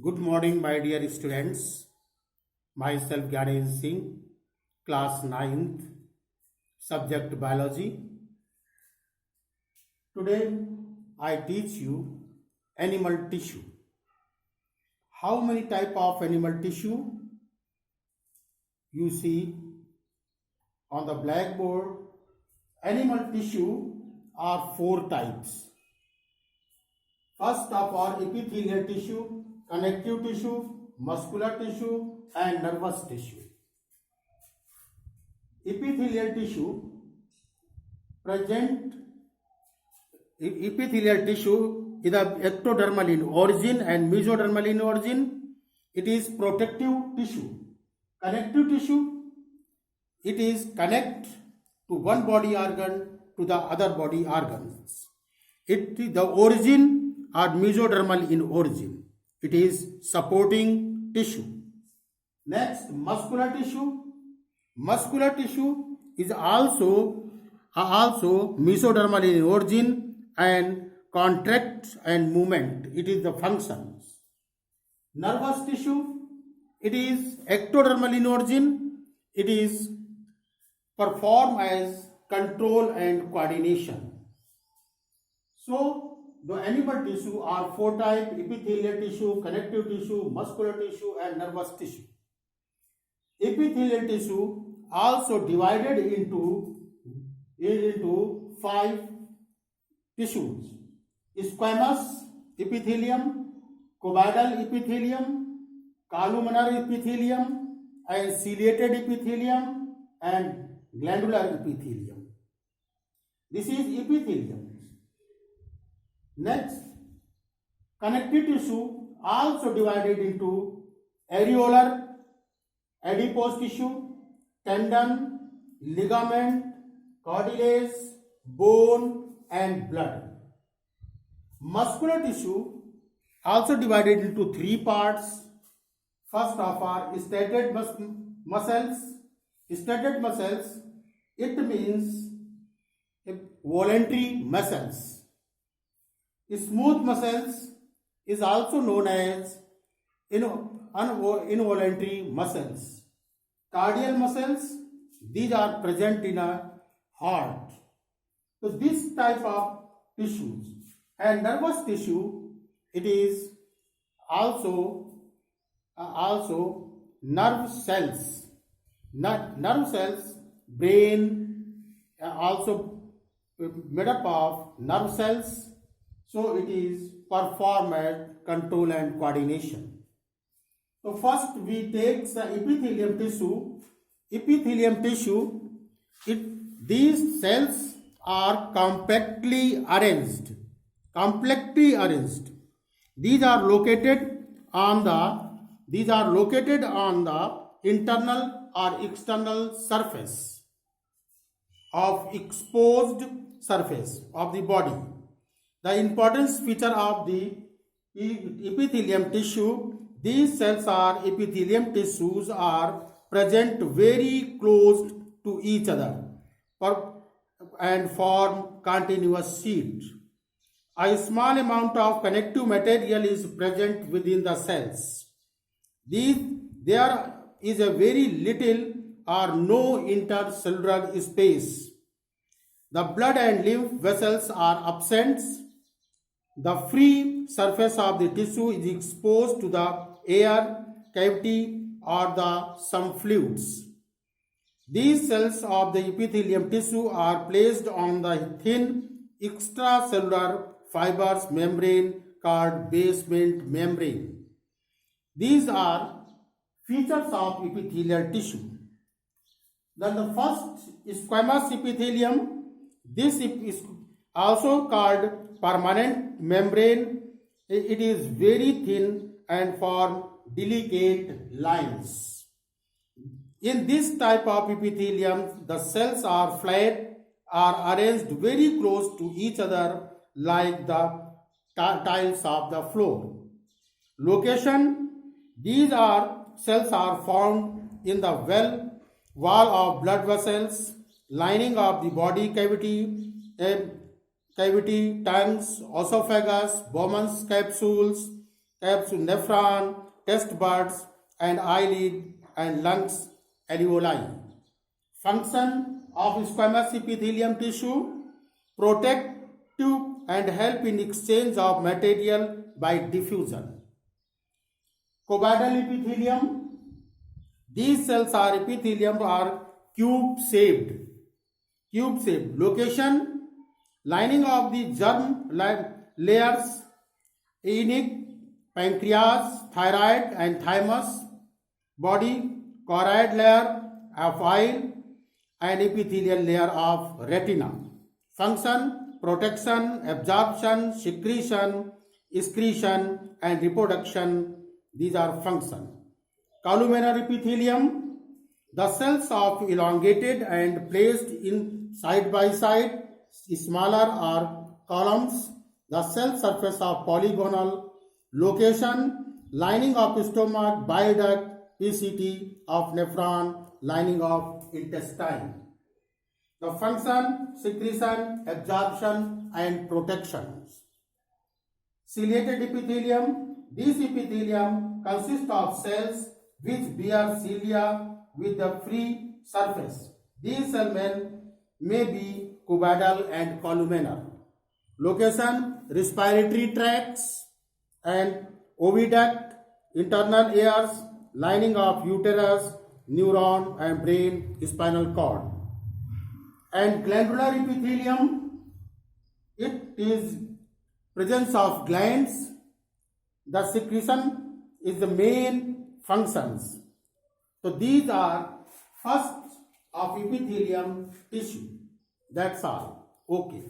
Good morning, my dear students. Myself Gyanesh Singh, class 9th, subject biology. Today, I teach you animal tissue. How many type of animal tissue you see on the blackboard? Animal tissue are four types. First of all, epithelial tissue, connective tissue, muscular tissue, and nervous tissue. Epithelial tissue present epithelial tissue is ectodermal in origin and mesodermal in origin. It is protective tissue. Connective tissue, it is connect to one body organ to the other body organs. The origin are mesodermal in origin. It is supporting tissue. Next, muscular tissue. Muscular tissue is also mesodermal in origin and contract and movement. It is the functions. Nervous tissue, it is ectodermal in origin. It is perform as control and coordination. So, the animal tissue are four types: epithelial tissue, connective tissue, muscular tissue, and nervous tissue. Epithelial tissue also divided into five tissues: squamous epithelium, cuboidal epithelium, columnar epithelium, and ciliated epithelium, and glandular epithelium. This is epithelium. Next, connective tissue also divided into areolar, adipose tissue, tendon, ligament, cartilage, bone, and blood. Muscular tissue also divided into three parts. First of all, striated muscles. Striated muscles, it means voluntary muscles. Smooth muscles is also known as involuntary muscles. Cardiac muscles, these are present in a heart. So this type of tissues. And nervous tissue, it is also nerve cells. Nerve cells, brain also made up of nerve cells. So it is perform as control and coordination. So first we take the epithelium tissue. Epithelium tissue, these cells are compactly arranged. These are located on the internal or external surface of exposed surface of the body. The important feature of the epithelium tissue, these cells are epithelium tissues are present very close to each other and form continuous sheet. A small amount of connective material is present within the cells. There is a very little or no intercellular space. The blood and lymph vessels are absent. The free surface of the tissue is exposed to the air cavity or some fluids. These cells of the epithelium tissue are placed on the thin extracellular fibers membrane called basement membrane. These are features of epithelial tissue. Then the first, squamous epithelium. This is also called permanent membrane. It is very thin and form delicate lines. In this type of epithelium, the cells are flat, are arranged very close to each other like the tiles of the floor. Location, these cells are found in the wall of blood vessels, lining of the body cavity, tongues, esophagus, Bowman's capsules, taps to nephron, test buds, and eyelid and lungs alveoli. Function of squamous epithelium tissue: protective and help in exchange of material by diffusion. Cuboidal epithelium: these cells are epithelium are cube shaped. Location: lining of the germ layers, iliac, pancreas, thyroid and thymus. Body: choroid layer of eye and epithelial layer of retina. Function: protection, absorption, secretion, excretion and reproduction. These are function. Columnar epithelium: the cells are elongated and placed in side by side, smaller are columns. The cell surface of polygonal. Location: lining of stomach, bile duct, PCT of nephron, lining of intestine. The function: secretion, absorption and protection. Ciliated epithelium: this epithelium consists of cells which bear cilia with the free surface. These cells may be cuboidal and columnar. Location: respiratory tracts and oviduct, internal ears, lining of uterus, neuron and brain, spinal cord. And glandular epithelium, it is presence of glands. The secretion is the main functions. So these are first of epithelium tissue. That's all. Okay.